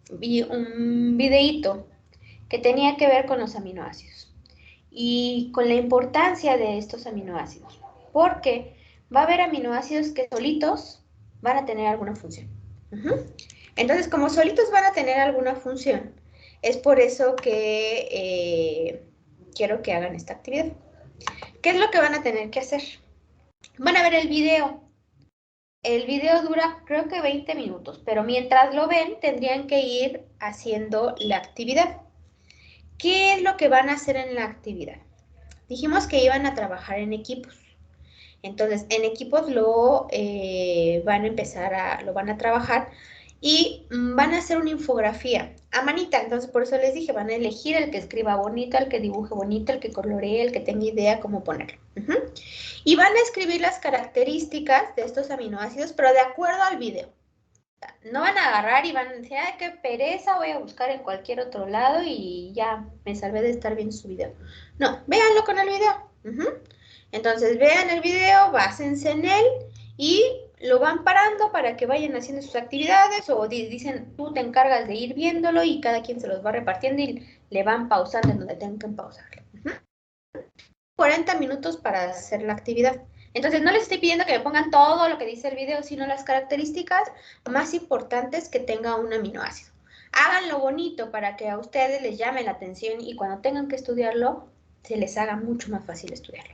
un videíto que tenía que ver con los aminoácidos y con la importancia de estos aminoácidos, porque va a haber aminoácidos que solitos van a tener alguna función. Entonces, como solitos van a tener alguna función, es por eso que quiero que hagan esta actividad. ¿Qué es lo que van a tener que hacer? Van a ver el video. El video dura creo que 20 minutos, pero mientras lo ven tendrían que ir haciendo la actividad. ¿Qué es lo que van a hacer en la actividad? Dijimos que iban a trabajar en equipos. Entonces, en equipos lo van a trabajar y van a hacer una infografía a manita. Entonces, por eso les dije, van a elegir el que escriba bonito, el que dibuje bonito, el que coloree, el que tenga idea cómo ponerlo. Y van a escribir las características de estos aminoácidos, pero de acuerdo al video. No van a agarrar y van a decir, ay, qué pereza, voy a buscar en cualquier otro lado y ya me salvé de estar viendo su video. No, véanlo con el video. Entonces vean el video, básense en él y lo van parando para que vayan haciendo sus actividades o dicen, tú te encargas de ir viéndolo y cada quien se los va repartiendo y le van pausando en donde tengan que pausarle. 40 minutos para hacer la actividad. Entonces, no les estoy pidiendo que me pongan todo lo que dice el video, sino las características más importantes que tenga un aminoácido. Háganlo bonito para que a ustedes les llame la atención y cuando tengan que estudiarlo, se les haga mucho más fácil estudiarlo.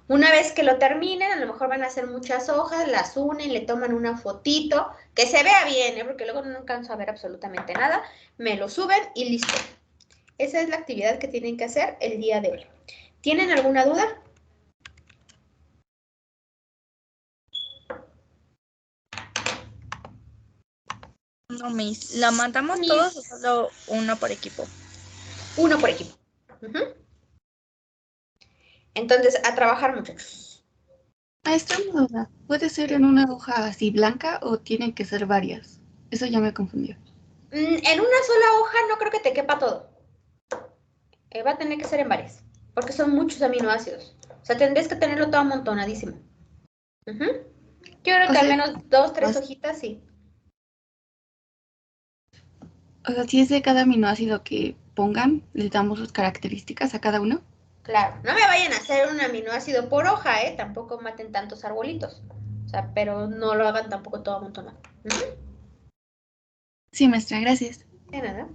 Una vez que lo terminen, a lo mejor van a hacer muchas hojas, las unen, le toman una fotito, que se vea bien, porque luego no alcanzo a ver absolutamente nada, me lo suben y listo. Esa es la actividad que tienen que hacer el día de hoy. ¿Tienen alguna duda? No, Miss. ¿La mandamos todos o solo uno por equipo? Uno por equipo. Entonces, a trabajar, muchachos. Maestra, una duda. ¿Puede ser en una hoja así blanca o tienen que ser varias? Eso ya me confundió. En una sola hoja no creo que te quepa todo. Va a tener que ser en varias, porque son muchos aminoácidos. O sea, tendrías que tenerlo todo amontonadísimo. Yo creo O que al sea, menos 2, 3 más- hojitas, sí. o sea, si es de cada aminoácido que pongan, les damos sus características a cada uno. Claro, no me vayan a hacer un aminoácido por hoja, ¿eh? Tampoco maten tantos arbolitos. O sea, pero no lo hagan tampoco todo amontonado. Sí, maestra, gracias. De nada.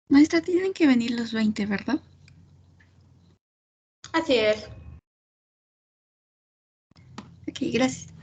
Maestra, tienen que venir los 20, ¿verdad? Así es. Ok, gracias.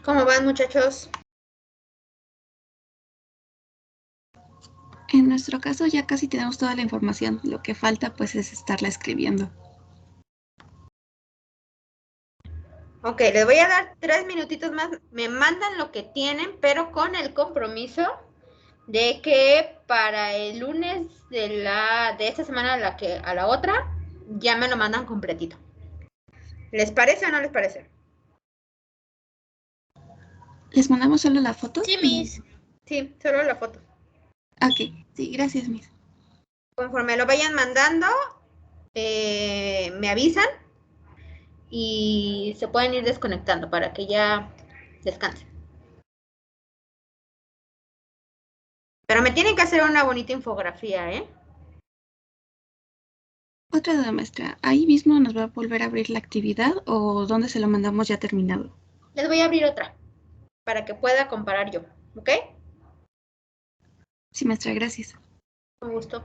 ¿Cómo van, muchachos? En nuestro caso ya casi tenemos toda la información. Lo que falta pues es estarla escribiendo. Ok, les voy a dar 3 minutitos más. Me mandan lo que tienen, pero con el compromiso de que para el lunes de esta semana a la otra, ya me lo mandan completito. ¿Les parece o no les parece? ¿Les mandamos solo la foto? Sí, Miss. Sí, solo la foto. Ok, sí, gracias, Miss. Conforme lo vayan mandando, me avisan y se pueden ir desconectando para que ya descansen. Pero me tienen que hacer una bonita infografía, ¿eh? Otra duda, maestra. ¿Ahí mismo nos va a volver a abrir la actividad o dónde se lo mandamos ya terminado? Les voy a abrir otra para que pueda comparar yo, ¿ok? Sí, maestra, gracias. Con gusto.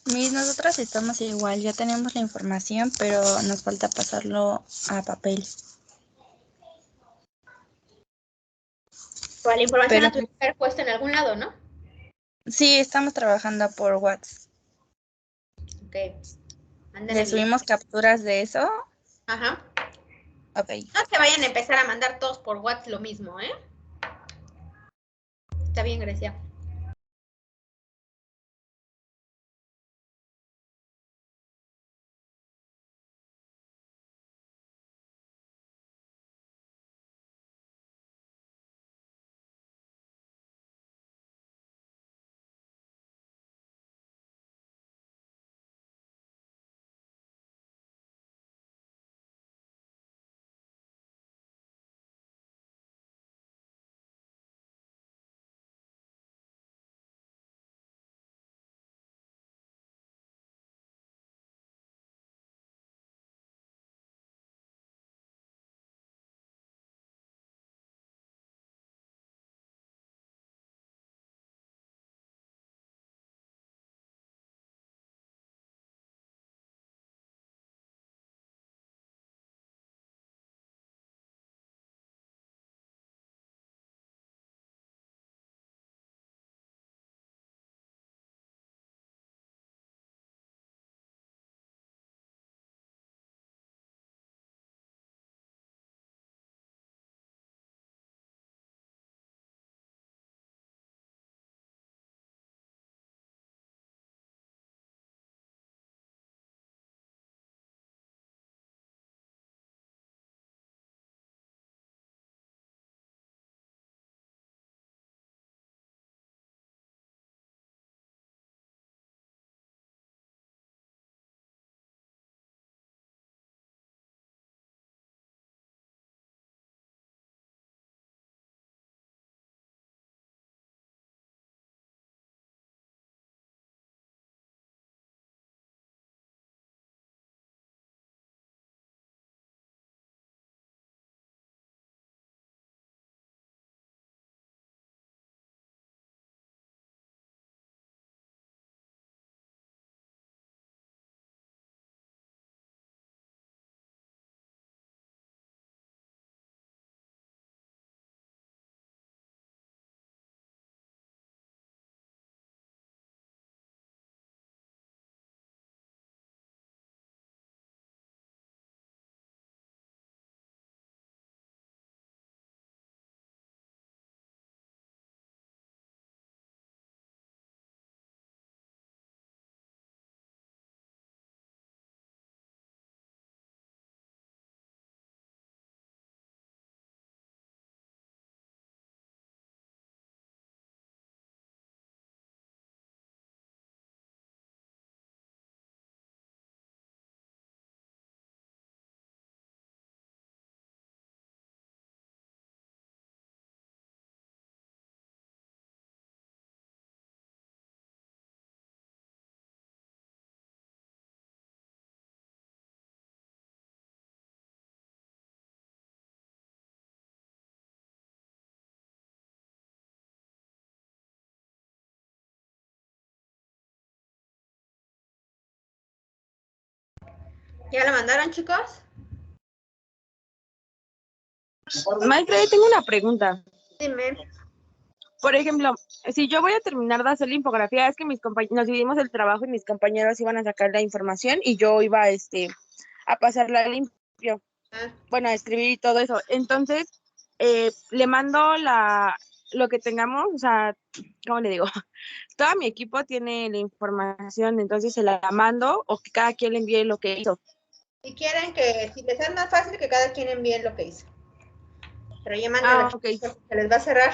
Miss, nosotras estamos igual, ya tenemos la información, pero nos falta pasarlo a papel. Pues la información Pero la tuve que haber puesto en algún lado, ¿no? sí, estamos trabajando por WhatsApp. Ok. Manden ¿Le el link. subimos capturas de eso? Ajá. Ok. No se vayan a empezar a mandar todos por WhatsApp lo mismo, ¿eh? Está bien, Grecia. ¿Ya la mandaron, chicos? Maestra, yo tengo una pregunta. Dime. Por ejemplo, si yo voy a terminar de hacer la infografía, es que nos dividimos el trabajo y mis compañeros iban a sacar la información y yo iba a pasarla limpio, Ah, bueno, a escribir y todo eso. Entonces, le mando lo que tengamos, o sea, ¿cómo le digo? Todo mi equipo tiene la información, entonces se la mando o que cada quien le envíe lo que hizo. si quieren si les es más fácil que cada quien envíe lo que hizo. Pero ya Ah, mándenlo, ok. chicos, se les va a cerrar.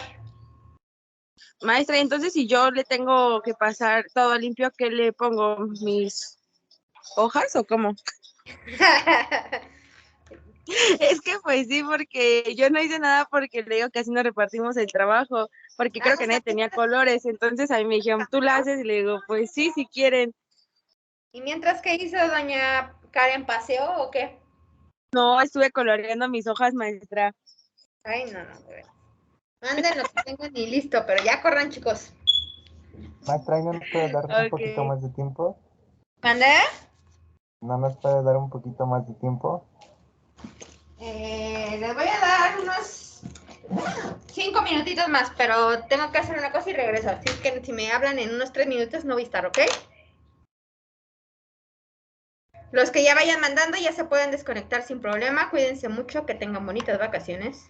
Maestra, entonces si yo le tengo que pasar todo limpio, ¿qué le pongo? ¿Mis hojas o cómo? Es que pues sí, porque yo no hice nada porque le digo que así no repartimos el trabajo, porque creo O que sea, nadie tenía colores, entonces a mí me dijeron, ¿tú la haces? Y le digo, pues sí, si quieren. ¿y mientras qué hizo doña Karen? ¿Paseo o qué? No, estuve coloreando mis hojas, maestra. Ay, no, no, güey. Manden lo que tengan y listo, pero ya corran, chicos. Maestra, ¿y no nos puede dar un poquito Ok. más de tiempo? ¿Mandé? ¿No nos puede dar un poquito más de tiempo? Les voy a dar unos 5 minutitos más, pero tengo que hacer una cosa y regreso. Así que si me hablan en unos 3 minutos no voy a estar, ¿ok? Los que ya vayan mandando ya se pueden desconectar sin problema. Cuídense mucho, que tengan bonitas vacaciones.